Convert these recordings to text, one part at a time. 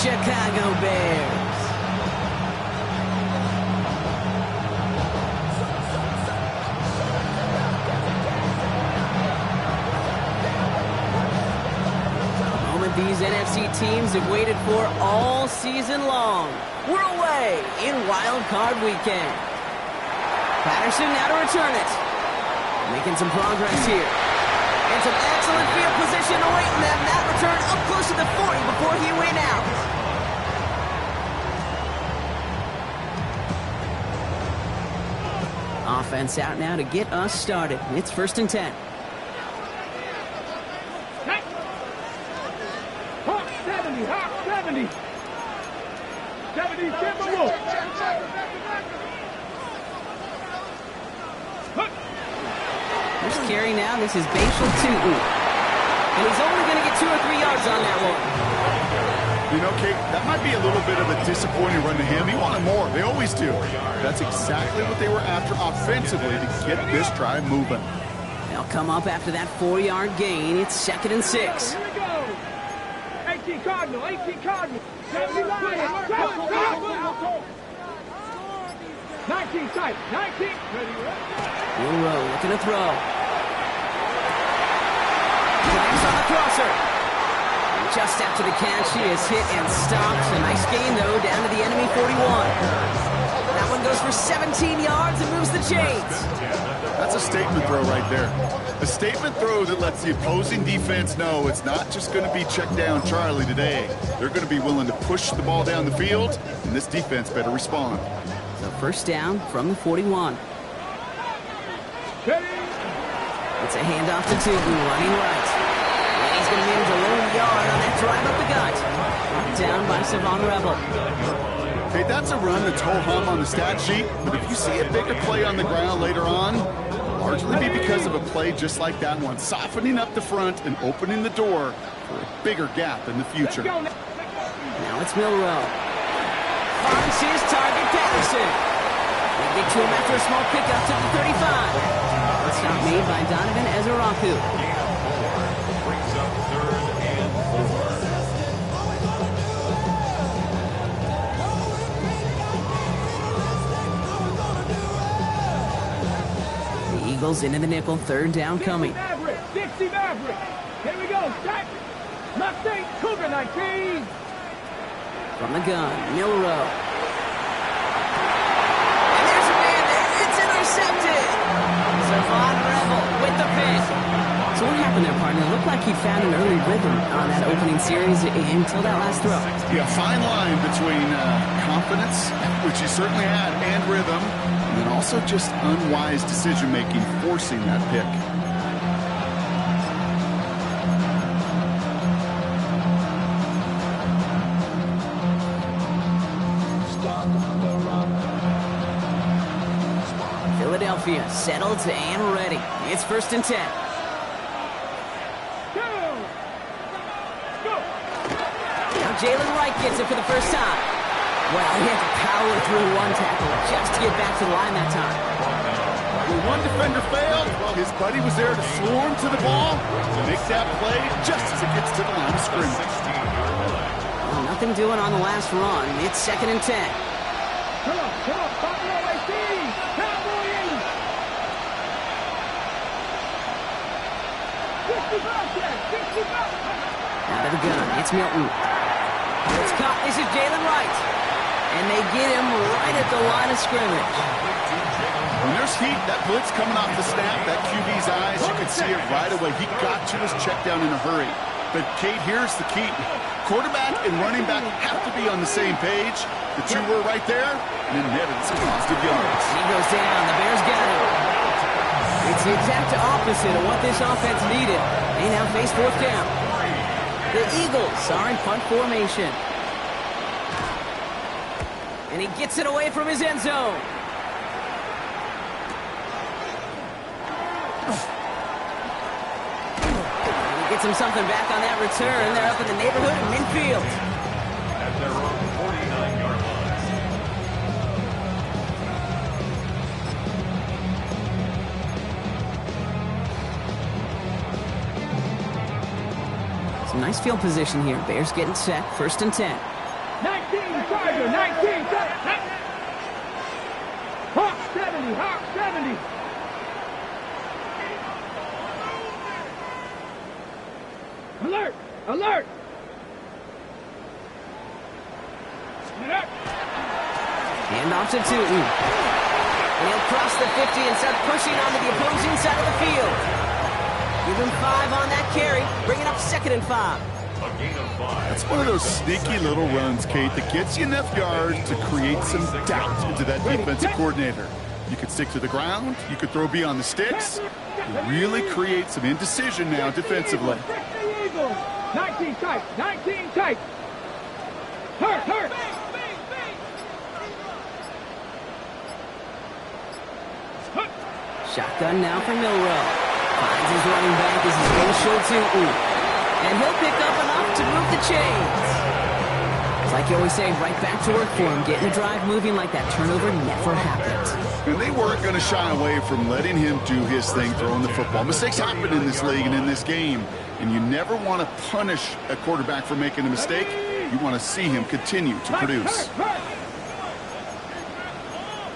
Chicago Bears. These NFC teams have waited for all season long. We're away in Wild Card Weekend. Patterson now to return it. Making some progress here. And some excellent field position awaiting them. That return up close to the 40 before he went out. Offense out now to get us started. It's 1st and 10. 70, Timberwolves. First carry now. This is Bashal Tootin. And he's only going to get 2 or 3 yards on that one. You know, Kate, that might be a little bit of a disappointing run to him. He wanted more. They always do. That's exactly what they were after offensively to get this drive moving. They'll come up after that 4-yard gain. It's 2nd and 6. Here we go. 18 Cardinal, 18 Cardinal. 70 Lions. 19 tight, 19. Milroe looking to throw. Grimes on the crosser. Just after the catch, he is hit and stopped. A nice gain, though, down to the enemy 41. That one goes for 17 yards and moves the chains. That's a statement throw right there. A statement throw that lets the opposing defense know it's not just going to be check down Charlie today. They're going to be willing to push the ball down the field, and this defense better respond. So 1st down from the 41. It's a handoff to Tootin, running right. And he's going to manage a low yard on that drive up the gut. Brought down by Savon Rebel. Hey, that's a run that's ho-hum on the stat sheet, but if you see a bigger play on the ground later on, largely be because of a play just like that one, softening up the front and opening the door for a bigger gap in the future. Now it's Milroe. Finds his target, Patterson. They get to him after a small pickup to the 35. Stop made by Donovan Ezeraku. Brings up 3rd and 4. The Eagles into the nickel, 3rd down coming. Dixie Maverick. Here we go. Set. Mustang Cougar 19. From the gun, Milroe. And there's a man there. It's intercepted. Savon Rebel with the pick. So what happened there, partner? It looked like he found an early rhythm on that opening series until that last throw. Yeah, fine line between confidence, which he certainly had, and rhythm, and then also just unwise decision-making, forcing that pick. Philadelphia settled and ready. It's 1st and 10. Now Jalen Wright gets it for the first time. Well, he had to power through one tackle just to get back to the line that time. When one defender failed, well, his buddy was there to swarm to the ball to make that play just as it gets to the line of scrimmage. Well, nothing doing on the last run. It's 2nd and 10. Come on, Buffalo AC, Cowboys. 55. Out of the gun, it's Milton. It's caught. This is Jalen Wright. And they get him right at the line of scrimmage. When there's heat, that blitz coming off the snap, that QB's eyes, you can see it right away. He got to his check down in a hurry. But, Kate, here's the key. Quarterback and running back have to be on the same page. The two were right there, and then netted some positive yards. He goes down. The Bears got him. It's the exact opposite of what this offense needed. They now face 4th down. The Eagles are in punt formation. And he gets it away from his end zone. And he gets him something back on that return. They're up in the neighborhood of midfield. At their own 49-yard line. Some nice field position here. Bears getting set. 1st and 10. Tiger, 19, Hawk 70, Hawk 70. Alert, alert. Hand off to Tootin. And he'll cross the 50 and start pushing onto the opposing side of the field. Give him 5 on that carry, bring it up 2nd and 5. A gain of 5. That's one of those sneaky little runs, Kate, that gets you enough yards to create some doubt into that defensive coordinator. You could stick to the ground, you could throw beyond the sticks, you really create some indecision now defensively. 19 tight, 19 tight. Hurt. Shotgun now for Milrow. Finds his running back as he's going to show Tootin. And he'll pick up enough to move the chains. It's like you always say, right back to work for him. Getting the drive moving like that turnover never happened. And they weren't going to shy away from letting him do his thing throwing the football. Mistakes happen in this league and in this game. And you never want to punish a quarterback for making a mistake. You want to see him continue to produce.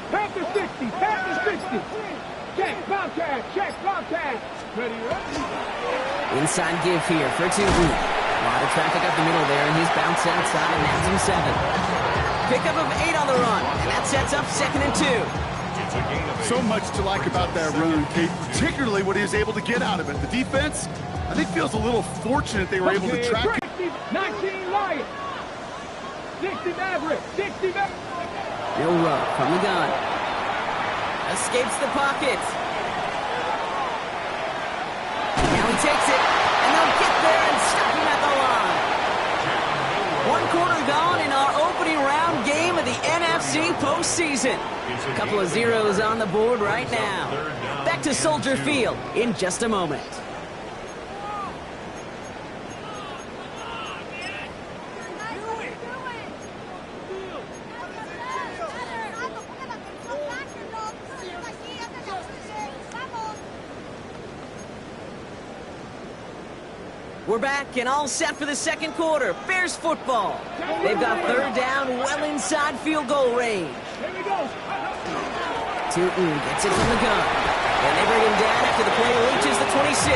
Pass to 60, pass to 60. Check, Bobcat. Ready. Inside give here for Tootin. A lot of traffic up the middle there, and he's bounced outside, and that's him 7. Pickup of 8 on the run, and that sets up 2nd and 2. So much to like about that run, Kate, particularly what he was able to get out of it. The defense, I think, feels a little fortunate they were able to track it. 19 Lions. 60 Maverick. Milrow from the gun. Escapes the pocket. Now he takes it, and they'll get there and stop him at the line. 1 quarter gone in our opening round game of the NFC postseason. A couple of zeros on the board right now. Back to Soldier Field in just a moment. We're back and all set for the 2nd quarter. Bears football. They've got 3rd down well inside field goal range. Here we go. Tootin gets it from the gun. And they bring him down after the play reaches the 26.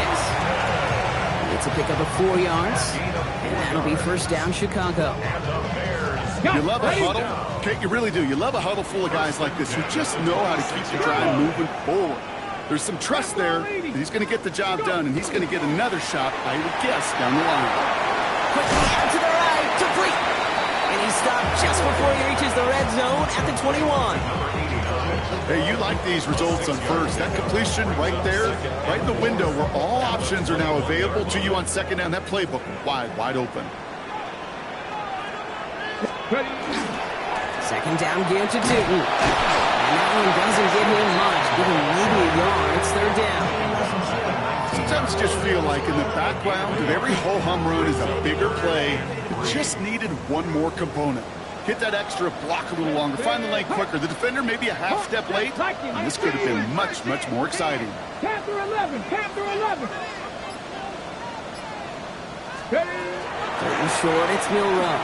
It's a pickup of 4 yards. And that'll be 1st down Chicago. You love a huddle. Kate, you really do. You love a huddle full of guys like this who just know how to keep the drive moving forward. There's some trust there that he's going to get the job done, and he's going to get another shot, I would guess, down the line. Quickly out to the right, complete. And he stopped just before he reaches the red zone at the 21. Hey, you like these results on first. That completion right there, right in the window where all options are now available to you on 2nd down. That playbook wide open. 2nd down give to Tootin. And that one doesn't give him much. Give him maybe a yard. It's 3rd down. Sometimes you just feel like in the background of every ho-hum run is a bigger play. It just needed one more component. Hit that extra block a little longer. Find the lane quicker. The defender maybe a half step late. And this could have been much more exciting. Panther 11. Ready. 3rd and short. It's Milrow.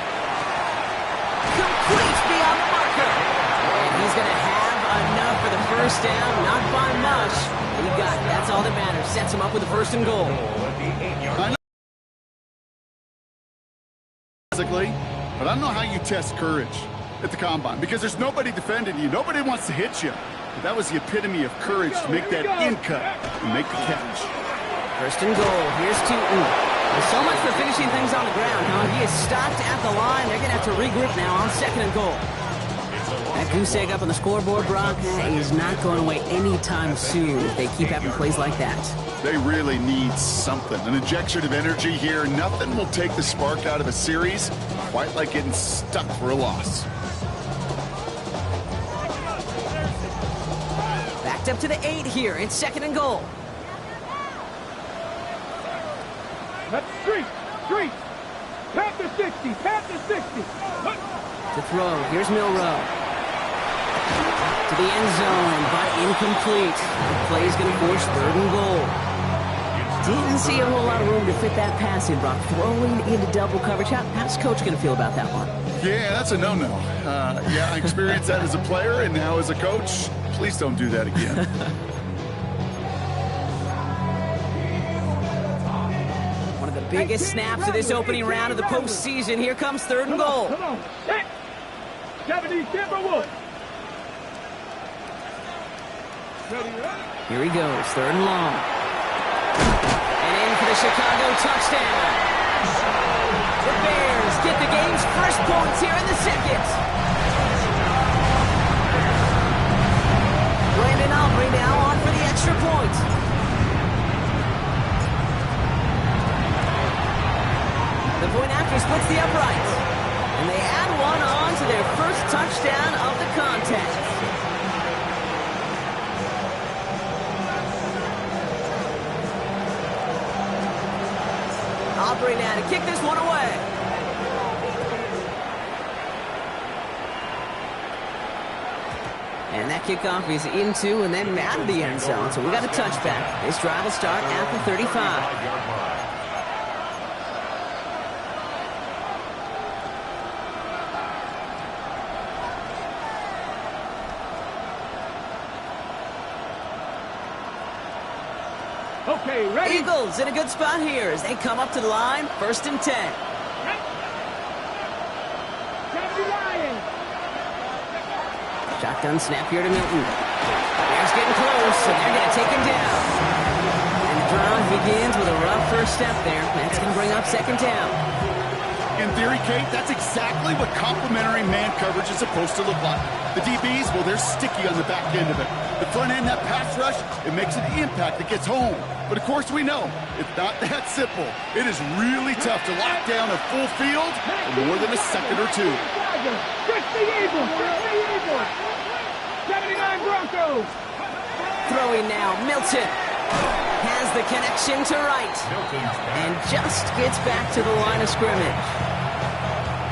Complete beyond the marker. And he's going to have enough for the 1st down. Not by much. He got it. That's all that matters. Sets him up with the 1st and goal. But I don't know how you test courage at the combine because there's nobody defending you. Nobody wants to hit you. But that was the epitome of courage to make that in cut and make the catch. 1st and goal. Here's Tootin. There's so much for finishing things on the ground, huh? He is stopped at the line. They're going to have to regroup now on 2nd and goal. That goose egg up on the scoreboard, Brock, is not going away anytime soon if they keep having plays like that. They really need something. An injection of energy here. Nothing will take the spark out of a series quite like getting stuck for a loss. Backed up to the 8 here. It's 2nd and goal. That's street. Panther 60. To throw. Here's Milrow. To the end zone, but incomplete. The play is going to force 3rd and goal. Didn't see a whole lot of room to fit that pass in, Brock. Throwing into double coverage. How's Coach going to feel about that one? Yeah, that's a no-no. Yeah, I experienced that as a player and now as a coach. Please don't do that again. One of the biggest snaps of this opening round of the postseason. Here comes 3rd and goal. Come on. Set. 70 Timberwood. Here he goes, 3rd and long. And in for the Chicago touchdown. The Bears get the game's first points here in the second. Brandon Aubrey now on for the extra point. The point after splits the uprights. And they add one on to their first touchdown of the contest. Aubrey now to kick this one away. And that kickoff is into and then out of the end zone. So we got a touchback. This drive will start at the 35. Okay, ready? Eagles in a good spot here as they come up to the line, 1st and 10. Shotgun snap here to Milton. Bears getting close, so they're going to take him down. And the drive begins with a rough first step there. That's going to bring up 2nd down. In theory, Kate, that's exactly what complementary man coverage is supposed to look like. The DBs, well, they're sticky on the back end of it. The front end, that pass rush, it makes an impact that gets home. But of course we know, it's not that simple. It is really tough to lock down a full field for more than a second or two. 60 Eagles! 79 Broncos! Throwing now, Milton has the connection to right. And just gets back to the line of scrimmage.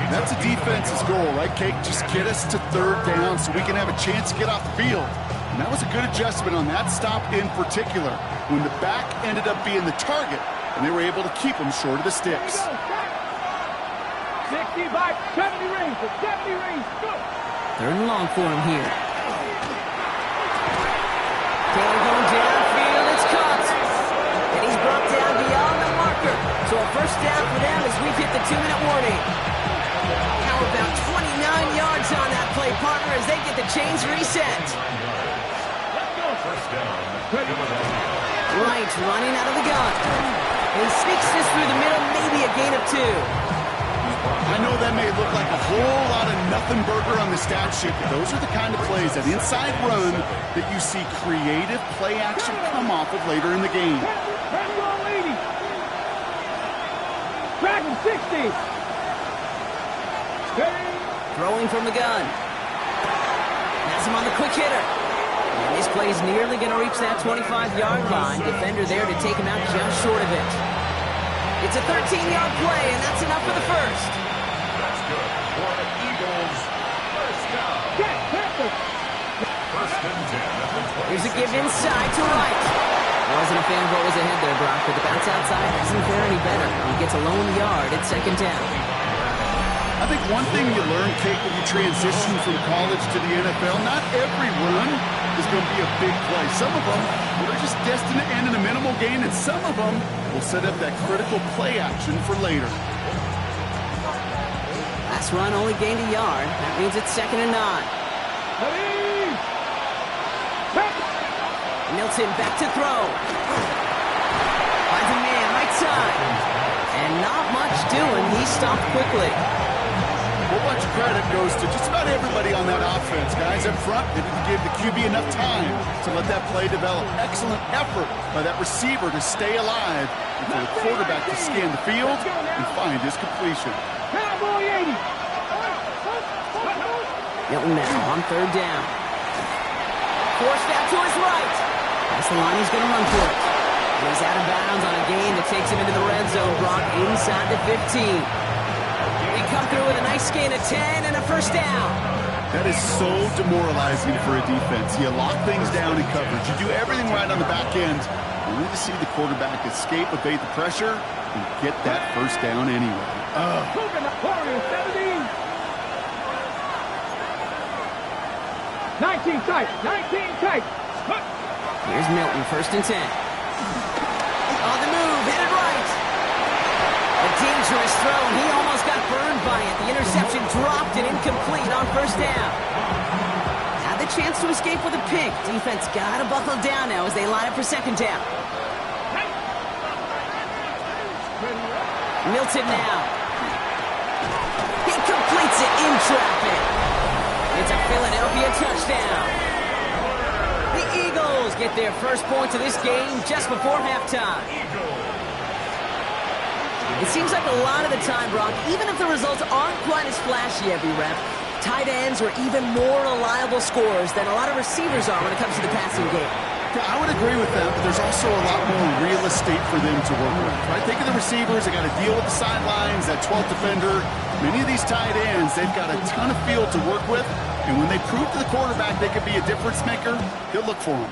That's a defense's goal, right, Kate? Just get us to 3rd down so we can have a chance to get off the field. And that was a good adjustment on that stop in particular, when the back ended up being the target, and they were able to keep him short of the sticks. 65, 70 range, 70 range, go! 3rd and long for him here. Taylor going downfield, it's caught. And he's brought down beyond the marker. So a 1st down for them as we've hit the 2-minute warning. How about 29 yards on that play, partner, as they get the chains reset. Wright running out of the gun. And he sneaks this through the middle, maybe a gain of 2. I know that may look like a whole lot of nothing burger on the stat sheet, but those are the kind of plays, that inside run, that you see creative play action come off of later in the game. Dragon 60. Throwing from the gun. Has him on the quick hitter. And this play is nearly going to reach that 25-yard line. Defender there to take him out just short of it. It's a 13-yard play, and that's enough for the first. That's good for the Eagles. 1st down. 1st and 10 at the 20. Here's a give inside to right. Wasn't a fan of what was ahead there, Brock, but the bounce outside doesn't fare any better. He gets a lone yard at 2nd down. I think one thing you learn, Kate, when you transition from college to the NFL, not every run is going to be a big play. Some of them are just destined to end in a minimal gain, and some of them will set up that critical play action for later. Last run only gained a yard. That means it's 2nd and 9. Milton back to throw. Finds a man right side. And not much doing. He stopped quickly. Well, much credit goes to just about everybody on that offense. Guys up front, they didn't give the QB enough time to let that play develop. Excellent effort by that receiver to stay alive and for the quarterback to scan the field and find his completion. Milton now on 3rd down. Forced out to his right. That's the line he's going to run for it. And he's out of bounds on a gain that takes him into the red zone, Brock, inside the 15. They come through with a nice gain of 10 and a 1st down. That is so demoralizing for a defense. You lock things down in coverage. You do everything right on the back end, Only to see the quarterback escape, evade the pressure, and get that first down anyway. Cougar, Warriors, 17. 19 tight, 19 tight. Here's Milton, first and 10. On the move, headed right. A dangerous throw, and he almost got burned by it. The interception dropped and incomplete on first down. Had the chance to escape with a pick. Defense got to buckle down now as they line up for second down. Milton now. He completes it in traffic. It's a Philadelphia touchdown. The Eagles get their first points of this game just before halftime. It seems like a lot of the time, Brock, even if the results aren't quite as flashy every rep, tight ends are even more reliable scorers than a lot of receivers are when it comes to the passing game. Yeah, I would agree with that, but there's also a lot more real estate for them to work with. Right? Think of the receivers. They got to deal with the sidelines, that 12th defender. Many of these tight ends, they've got a ton of field to work with, and when they prove to the quarterback they could be a difference maker, he'll look for them.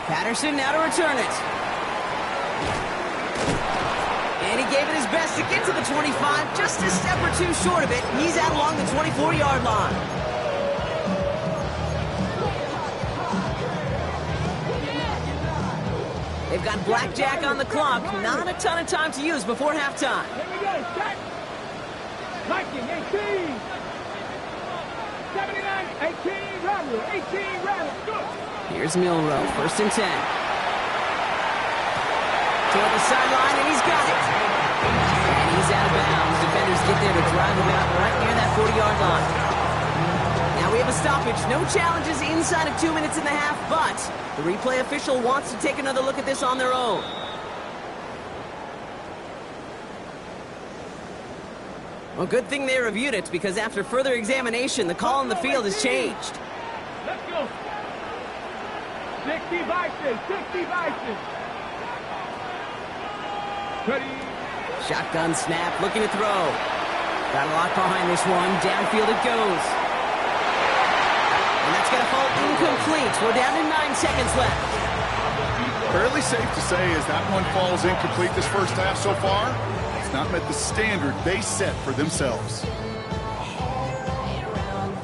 Patterson now to return it. And he gave it his best to get to the 25, just a step or two short of it. He's out along the 24-yard line. They've got blackjack on the clock. Not a ton of time to use before halftime. Here we go, set. Viking, 18. 79, 18, Rattler, 18, Rattler. Good. Here's Milrow, first and 10. Toward the sideline, and he's got it. And he's out of bounds. Defenders get there to drive him out right near that 40-yard line. Now we have a stoppage. No challenges inside of 2 minutes and a half, but the replay official wants to take another look at this on their own. Well, good thing they reviewed it, because after further examination, the call on the field has changed. Let's go. 60 Vices, 60 Vices. Ready. Shotgun snap, looking to throw. Got a lot behind this one. Downfield it goes. And that's going to fall incomplete. We're down to 9 seconds left. Fairly safe to say as that one falls incomplete this first half so far, it's not met the standard they set for themselves.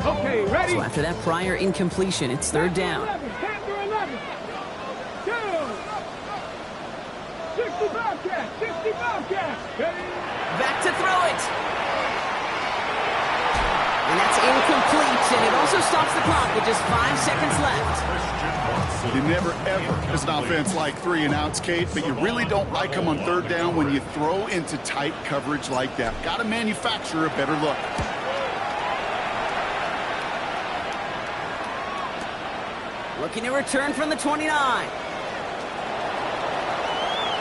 Okay, ready. So after that prior incompletion, it's third down. 11, 11. 2. 60 Bobcat, 60 Bobcat. Ready. Back to throw it. And that's incomplete, and it also stops the clock with just 5 seconds left. You never, ever, as an offense, like 3 and outs, Kate, but you really don't like them on third down when you throw into tight coverage like that. Got to manufacture a better look. Looking to return from the 29.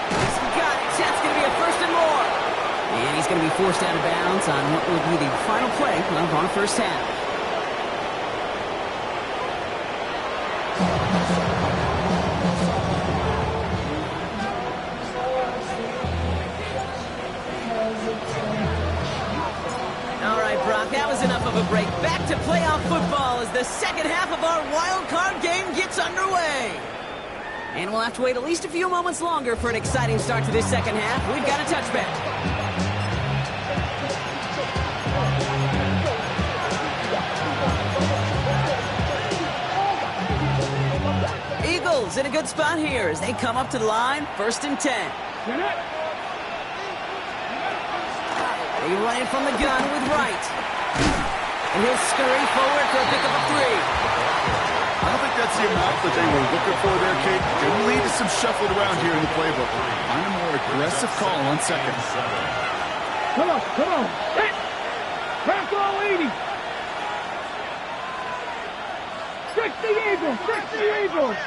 He's got it. That's going to be a first and more. And he's going to be forced out of bounds on what will be the final play of our first half. All right, Brock, that was enough of a break. Back to playoff football as the second half of our wild card game gets underway. And we'll have to wait at least a few moments longer for an exciting start to this second half. We've got a touchback. Eagles in a good spot here as they come up to the line, first and 10. They run in from the gun with Wright. And he'll scurry forward for a pickup of 3. I don't think that's the amount that they were looking for there, Kate. It will lead to some shuffling around here in the playbook. Find a more aggressive call on second. Come on. Hit. Crack all 80. 60 Eagles, 60 Eagles.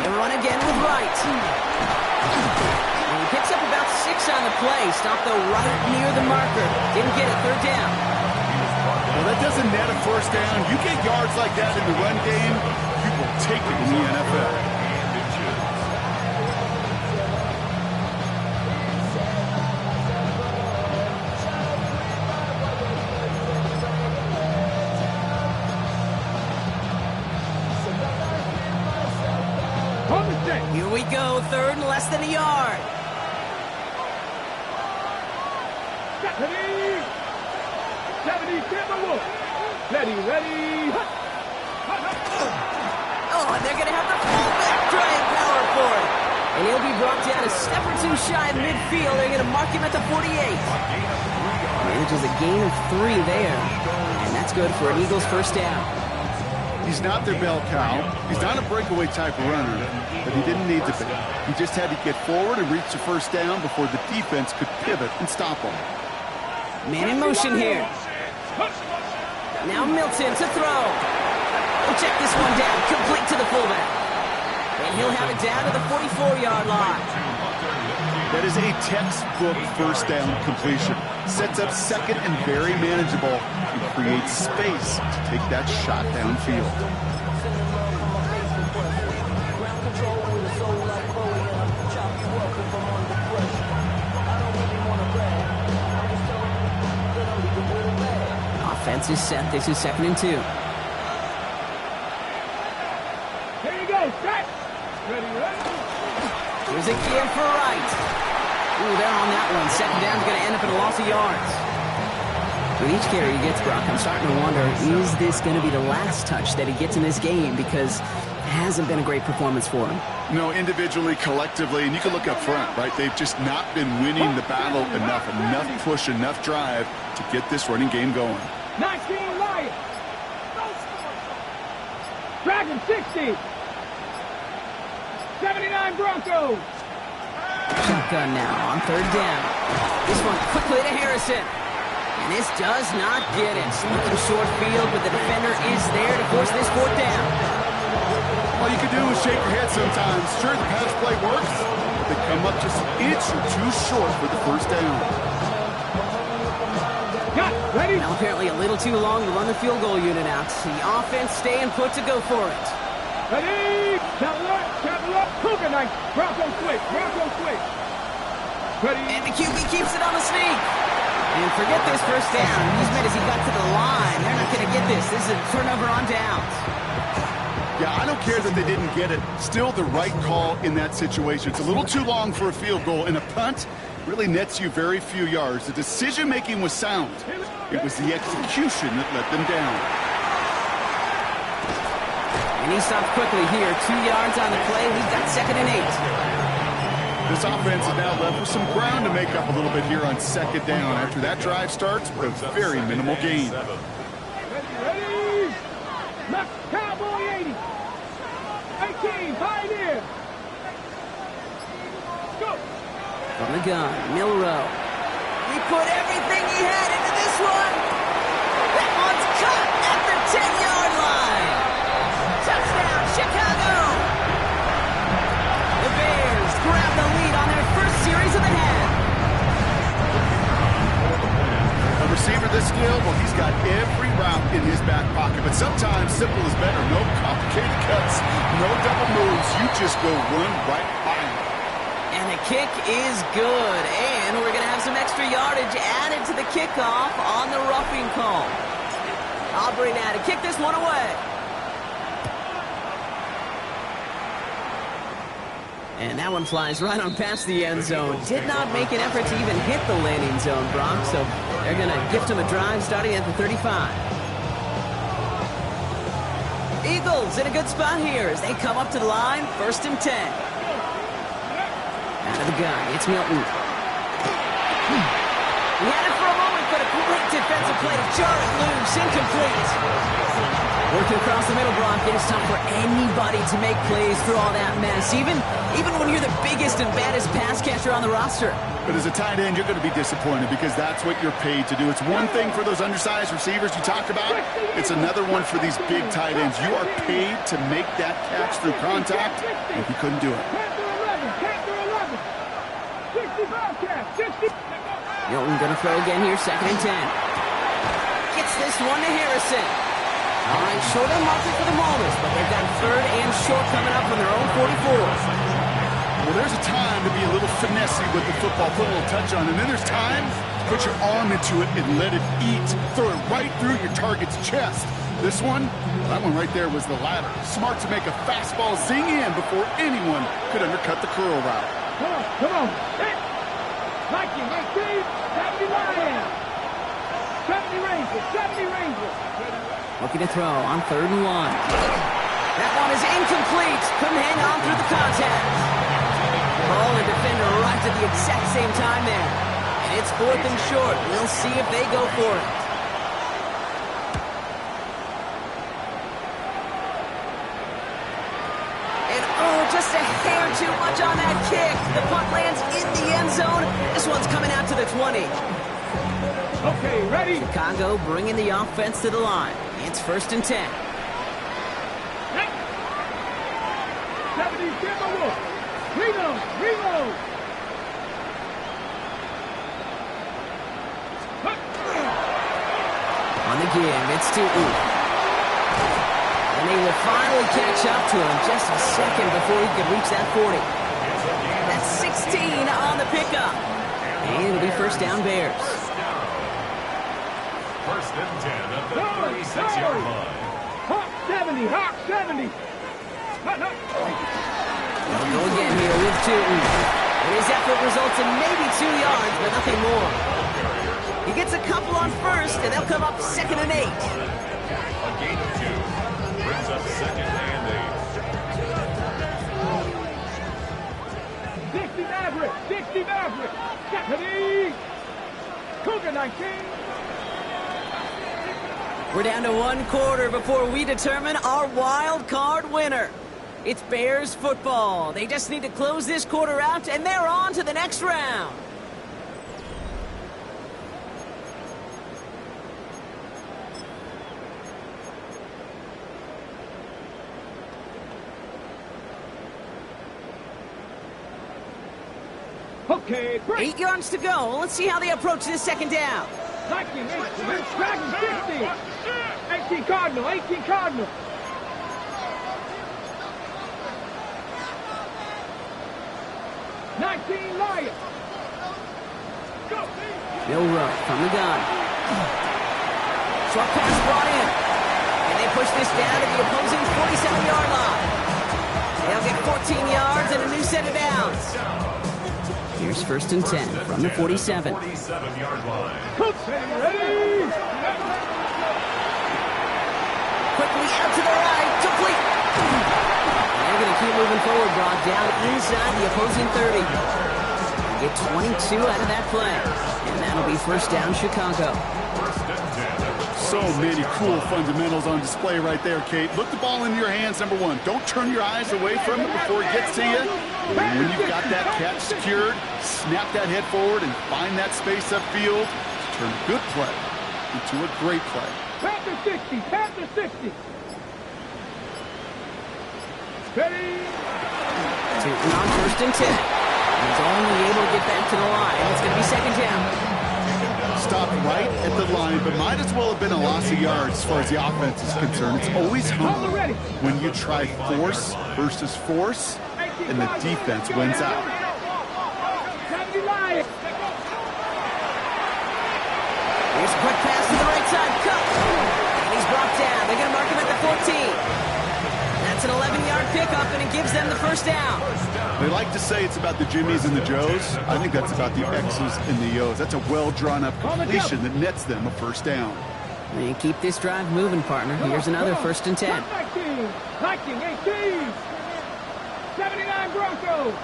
They run again with Wright. And he picks up about 6 on the play. Stopped though right near the marker. Didn't get it, third down. Well, that doesn't net a first down. You get yards like that in the run game, you will take it in the NFL. go, third and less than a yard. Ready. 70, Tampa Wolf. Ready. Oh, and they're going to have the fullback trying power for it. And he'll be brought down a step or two shy of midfield. They're going to mark him at the 48. Manages a gain of 3 there. And that's good for an Eagles first down. He's not their bell cow. He's not a breakaway type of runner, but he didn't need to be. He just had to get forward and reach the first down before the defense could pivot and stop him. Man in motion here. Now Milton to throw. We'll check this one down, complete to the fullback. And he'll have it down to the 44-yard line. That is a textbook first down completion. Sets up second and very manageable and creates space to take that shot downfield. Offense is set. This is 2nd and 2. Here you go, set. Ready. Here's a give for Wright. Ooh, they're on that one. 2nd down's going to end up in a loss of yards. With each carry he gets, Brock, I'm starting to wonder, is this going to be the last touch that he gets in this game? Because it hasn't been a great performance for him. No, individually, collectively, and you can look up front, right? They've just not been winning the battle enough push, enough drive to get this running game going. 19 Lions. Dragon 60. 79 Broncos. Shotgun now on 3rd down. This one quickly to Harrison. And this does not get it. Looking short field, but the defender is there to force this 4th down. All you can do is shake your head sometimes. Sure, the pass play works, but they come up just an inch or two short for the first down. Ready. Now apparently a little too long to run the field goal unit out. The offense staying put to go for it. Ready. Travel up. Cougar knife. Bronco switch. Ready. And the QB keeps it on the sneak. And forget this first down. He's made as he got to the line. They're not going to get this. This is a turnover on downs. Yeah, I don't care that they didn't get it. Still the right call in that situation. It's a little too long for a field goal, and a punt really nets you very few yards. The decision-making was sound. It was the execution that let them down. And he stopped quickly here. 2 yards on the play. We've got 2nd and 8. This offense is now left with some ground to make up a little bit here on 2nd down after that drive starts with a very minimal gain. Ready. Left Cowboy 80. 18, Pioneer. Go. From the gun, Milrow. He put everything he had into this one. That one's caught at the 10-yard line. Touchdown, Chicago. The Bears grab the lead on their first series of the half. A receiver this skilled, well, he's got every route in his back pocket, but sometimes simple is better. No complicated cuts, no double moves. You just go run right by him. And the kick is good. And we're going to have some extra yardage added to the kickoff on the roughing call. Aubrey now to kick this one away. And that one flies right on past the end zone. Did not make an effort to even hit the landing zone, Brock. So they're going to gift him a drive starting at the 35. Eagles in a good spot here as they come up to the line. 1st and 10. Out of the gun, it's Milton. He had it for a moment, but a great defensive play to jar it loose, incomplete. Working across the middle, Brock, it's tough for anybody to make plays through all that mess, even when you're the biggest and baddest pass catcher on the roster. But as a tight end, you're going to be disappointed because that's what you're paid to do. It's one thing for those undersized receivers you talk about. It's another one for these big tight ends. You are paid to make that catch through contact, and you couldn't do it. Milton going to throw again here, 2nd and 10. Gets this one to Harrison. All right, short on marker for the moment, but they've got 3rd and short coming up from their own 44. Well, there's a time to be a little finessey with the football, put a little touch on, and then there's time to put your arm into it and let it eat. Throw it right through your target's chest. This one, that one right there was the ladder. Smart to make a fastball zing in before anyone could undercut the curl route. Come on. Hit. Viking, 18, 70 Lions. 70 Rangers, 70 Rangers. Looking to throw on 3rd and 1. That one is incomplete. Couldn't hang on through the contact. Ball and defender right at the exact same time there. And it's 4th and short. We'll see if they go for it. And oh, just a hair too much on that kick. The punt lands in the end zone. This one's coming out to the 20. Okay, ready? Chicago bringing the offense to the line. It's 1st and 10. 70, Timberwolf. Reload. On the give, it's to Ooh. And they will finally catch up to him just a second before he could reach that 40. That's 16 on the pickup. And it'll be 1st down Bears. 1st and 10 at the 36-yard line. Hawk 70. They'll go again here with Tootin. And his effort results in maybe 2 yards, but nothing more. He gets a couple on 1st, and they'll come up 2nd and 8. A gain of 2 brings up 2nd and 8. 60 Maverick. Stephanie. Cougar 19. We're down to 1 quarter before we determine our wild card winner. It's Bears football. They just need to close this quarter out, and they're on to the next round. Okay, break. 8 yards to go. Let's see how they approach this 2nd down. Viking, 18, Dragon 50. 18 Cardinal. 19 Lion. Go. They'll run from the gun. Short pass brought in. And they push this down to the opposing 47-yard line. They'll get 14 yards and a new set of downs. Here's 1st and 10 from the 47. 47-yard line. Coach, ready. Quickly out to the right. Complete. They're going to keep moving forward. Brought down inside the opposing 30. Get 22 out of that play. And that'll be 1st down Chicago. 1st and 10. So many cool fundamentals on display right there, Kate. Look the ball into your hands, number 1. Don't turn your eyes away from it before it gets to you. And when you've got that catch secured, snap that head forward and find that space upfield to turn a good play into a great play. Panther 60. Ready. Tootin on 1st and 10. He's only able to get back to the line. It's going to be 2nd down. Stopped right at the line, but might as well have been a loss of yards as far as the offense is concerned. It's always humbling when you try force versus force, and the defense wins out. 70 Lion. Here's a quick pass to the right side. Cut. And he's brought down. They're going to mark him at the 14. That's an 11-yard pickup, and it gives them the 1st down. They like to say it's about the Jimmies and the Joes. I think that's about the X's and the O's. That's a well-drawn-up completion that nets them a 1st down. They keep this drive moving, partner. Here's another 1st and 10. Viking 18. 79 Broncos.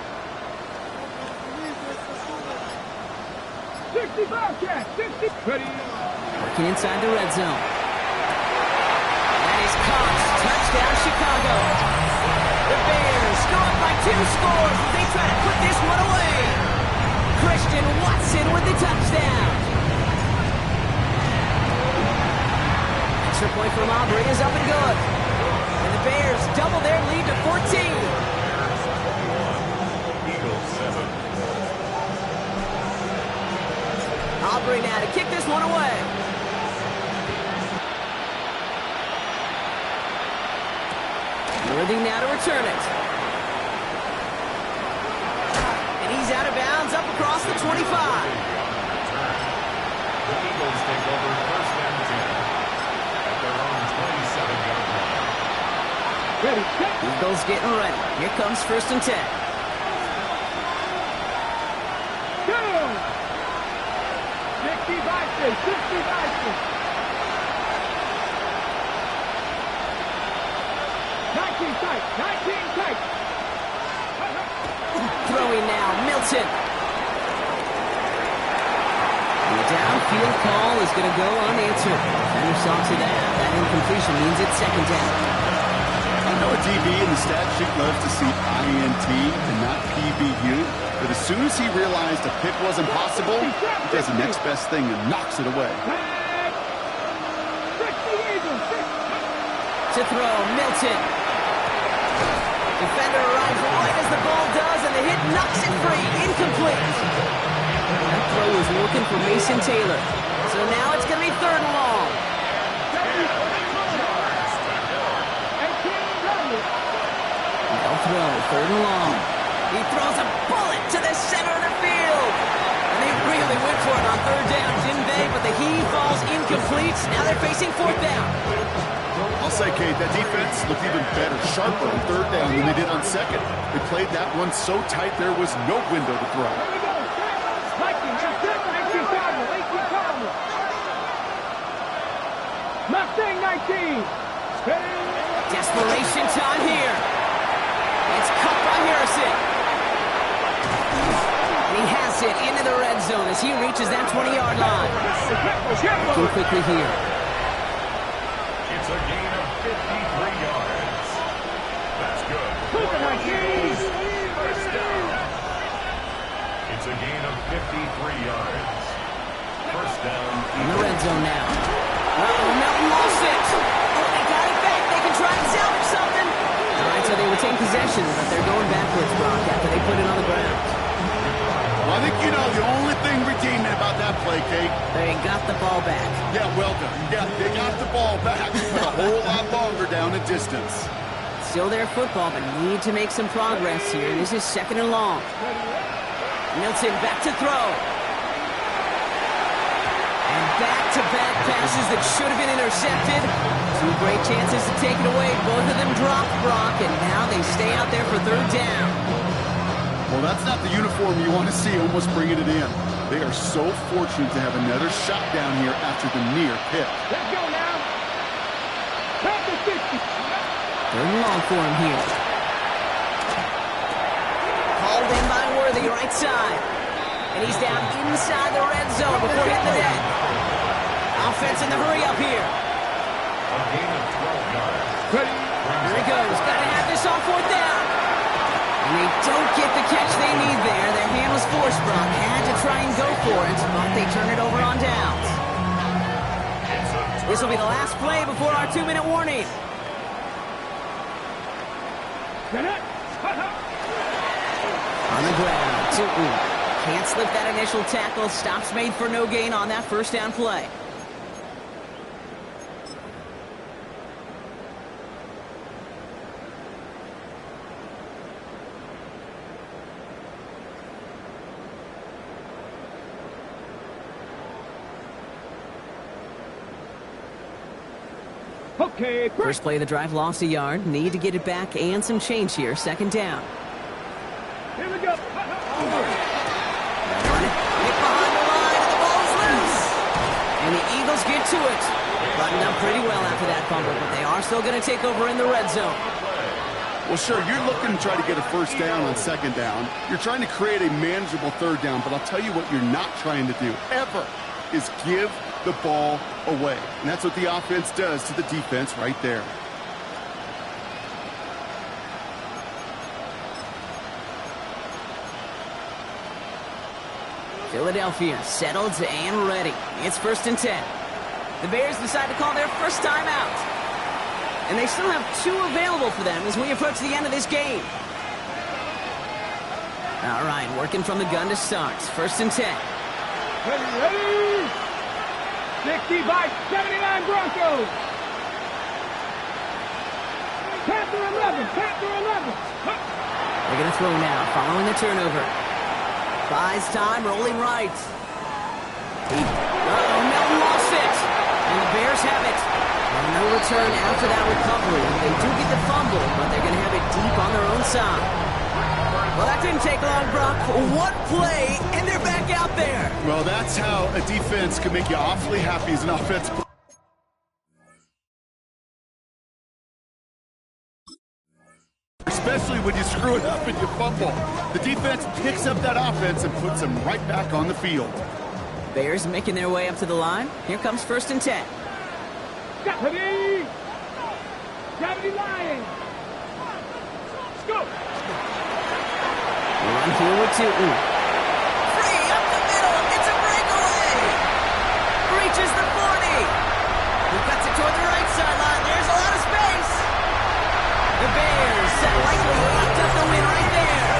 60 Bobcats. 60. Ready. Working inside the red zone. That is caught. Touchdown, Chicago. The Bears go up by 2 scores as they try to put this one away. Christian Watson with the touchdown. Extra point from Aubrey is up and good. And the Bears double their lead to 14. Eagles 7. Aubrey now to kick this one away. Worthy now to return it. And he's out of bounds up across the 25. The Eagles take over 1st and 10 at their own 26. ready. Eagles getting ready. Here comes 1st and 10. Go! 60-60. 19 tight. Throwing now, Milton. The downfield call is going to go unanswered. Defender saw to that. That incompletion means it's 2nd down. I know a DB in the stat sheet loves to see INT and not PBU, but as soon as he realized a pick wasn't possible, he does the next best thing and knocks it away. To throw, Milton. Defender arrives right as the ball does, and the hit knocks it free. Incomplete. That throw was looking for Mason Taylor. So now it's going to be 3rd and long. They'll throw, 3rd and long. He throws a bullet to the center of the field. And they really went for it on 3rd down, didn't they? But the heave falls incomplete. Now they're facing 4th down. I'll say, Kate, that defense looked even better, sharper on 3rd down than they did on 2nd. They played that one so tight there was no window to throw. Mustang 19. Desperation time here. It's cut by Harrison. And he has it into the red zone as he reaches that 20-yard line. Looking quickly here. It's a gain of 53 yards. That's good. First down. It's a gain of 53 yards. First down. In the red zone now. Melton lost it. Oh, they got it back. They can try and salvage something. All right, so they retain possession, but they're going backwards, Brock, after they put it on the ground. Well, I think you know the only thing redeeming about that play, Kate. They got the ball back. Yeah, well done. Yeah, they got the ball back, but a whole lot longer down the distance. Still their football, but need to make some progress here. This is 2nd and long. Milton back to throw. And back-to-back passes that should have been intercepted. 2 great chances to take it away. Both of them dropped, Brock, and now they stay out there for 3rd down. Well, that's not the uniform you want to see almost bringing it in. They are so fortunate to have another shot down here after the near pick. Let's go now. Back to 60. 3rd and long for him here. Called in by Worthy, right side. And he's down inside the red zone before hitting the net. Offense in the hurry up here. A gain of 12 yards. Here he goes. Got to have this on 4th down. And they don't get the catch they need there. Their hand was forced, Brock. Had to try and go for it, but they turn it over on downs. This will be the last play before our 2-minute warning. On the ground, Tootin. Can't slip that initial tackle. Stops made for no gain on that 1st down play. Okay, First play of the drive, lost a yard. Need to get it back and some change here. 2nd down. here we go. Run it. Hit behind the line, and the ball's loose. And the Eagles get to it. Buttoned up pretty well after that fumble, but they are still going to take over in the red zone. Well, sure, you're looking to try to get a 1st down on 2nd down. You're trying to create a manageable 3rd down, but I'll tell you what you're not trying to do, ever, is give the ball away. And that's what the offense does to the defense right there. Philadelphia settled and ready. It's 1st and 10. The Bears decide to call their first time out. And they still have 2 available for them as we approach the end of this game. All right, working from the gun to start. 1st and 10. Ready? 60 by 79 Broncos. Panther 11. They're going to throw now, following the turnover. Buys time, rolling right. Melton lost it. And the Bears Bears have it. And no return after that recovery. They do get the fumble, but they're going to have it deep on their own side. Well, that didn't take long, Brock. One play, and they're back out there. Well, that's how a defense can make you awfully happy as an offense. Especially when you screw it up and you fumble. The defense picks up that offense and puts them right back on the field. Bears making their way up to the line. Here comes 1st and 10. Deputy! Deputy Lions! Let's go! Run here with 2. Free up the middle. It's a breakaway. Reaches the 40. He cuts it toward the right sideline. There's a lot of space. The Bears likely locked up the win right there.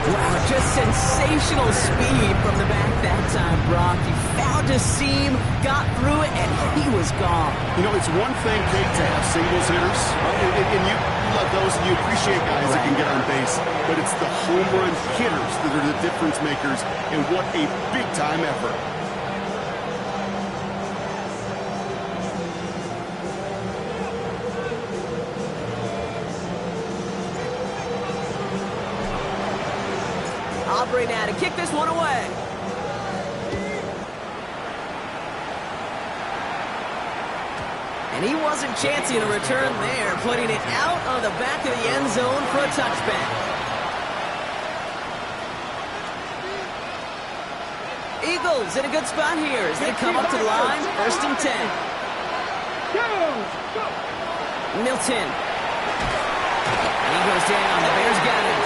Wow, just sensational speed from the back that time, Brock. He found a seam, got through it, and he was gone. You know, it's one thing, Kate, to have singles hitters, and you love those, and you appreciate guys that can get on base, but it's the home run hitters that are the difference makers, and what a big-time effort. Aubrey now to kick this one away. And he wasn't chancing a return there, putting it out on the back of the end zone for a touchback. Eagles in a good spot here as they come up to the line. 1st and 10. Milton. And he goes down. The Bears got it.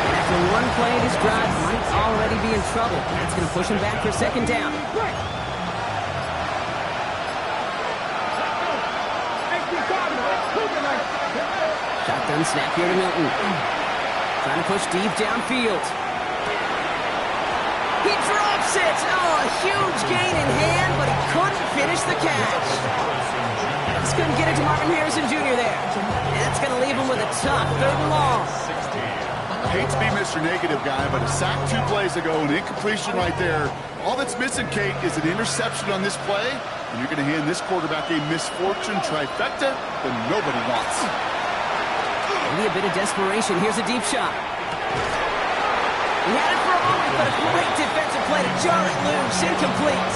And after one play, this drive might already be in trouble. That's going to push him back for 2nd down. Shotgun snap here to Milton. Trying to push deep downfield. He drops it! Oh, a huge gain in hand, but he couldn't finish the catch. Just couldn't get it to Marvin Harrison Jr. there. And that's going to leave him with a tough 3rd and long. Hate to be Mr. Negative guy, but a sack 2 plays ago, an incompletion right there. All that's missing, Kate, is an interception on this play, and you're going to hand this quarterback a misfortune trifecta that nobody wants. Maybe a bit of desperation. Here's a deep shot. He had it for a moment, but a great defensive play to jar it loose. Incomplete.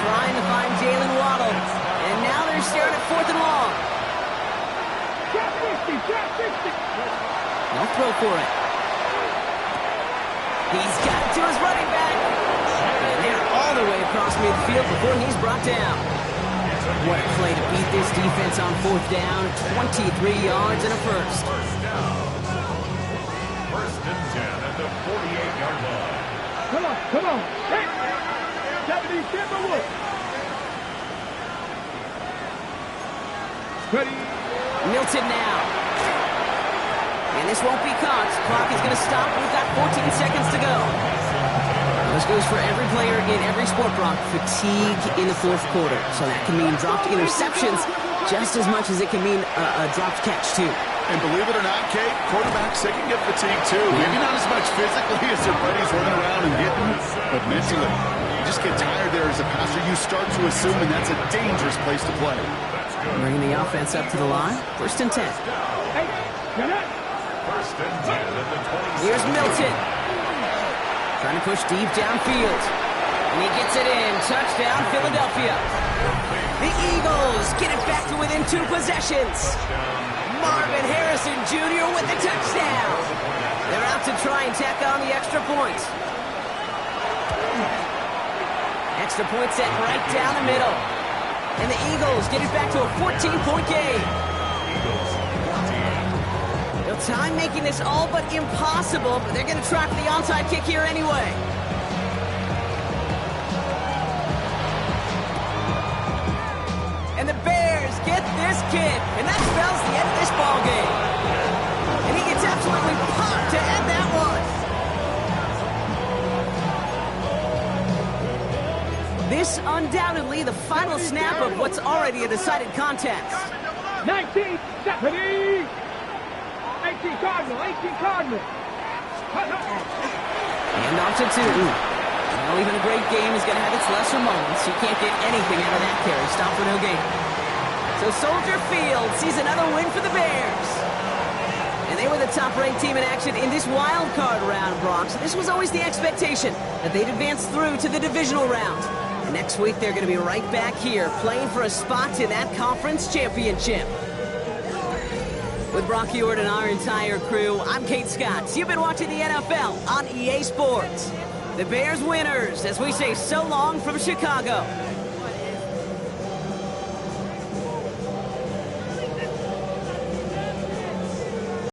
Trying to find Jalen Waddle. And now they're staring at 4th and long. No throw for it. He's got it to his running back. And they're all the way across midfield before he's brought down. What a play to beat this defense on 4th down. 23 yards and a first. First and 10 at the 48-yard line. Come on. Hey! Deputy Timberwood. Ready. Milton now. And this won't be caught. Clock is going to stop. We've got 14 seconds to go. This goes for every player in every sport, Brock. Fatigue in the 4th quarter. So that can mean dropped interceptions just as much as it can mean a dropped catch, too. And believe it or not, Kate, quarterbacks, they can get fatigued, too. Maybe not as much physically as their buddies running around and hitting, but mentally. You just get tired there as a passer. You start to assume, and that's a dangerous place to play. Bringing the offense up to the line. 1st and 10. First and 10 at the 20. Here's Milton. Trying to push deep downfield. And he gets it in. Touchdown, Philadelphia. The Eagles get it back to within 2 possessions. Marvin Harrison Jr. with the touchdown. They're out to try and tack on the extra point. Extra point set right down the middle. And the Eagles get it back to a 14-point game. They'll time making this all but impossible, but they're going to try for the onside kick here anyway. And the Bears get this kick, and that spells the end of this ball game. And he gets absolutely popped to end that one. This undoubtedly the final snap of what's already a decided contest. 19, Stephanie! 18 Cardinal. And off to 2. Well, even a great game is going to have its lesser moments. You can't get anything out of that carry. Stop for no gain. So Soldier Field sees another win for the Bears. And they were the top-ranked team in action in this wild card round, Bronx. This was always the expectation, that they'd advance through to the divisional round. And next week, they're going to be right back here, playing for a spot in that conference championship. With Brock Ewart and our entire crew, I'm Kate Scott. You've been watching the NFL on EA Sports. The Bears winners, as we say so long from Chicago.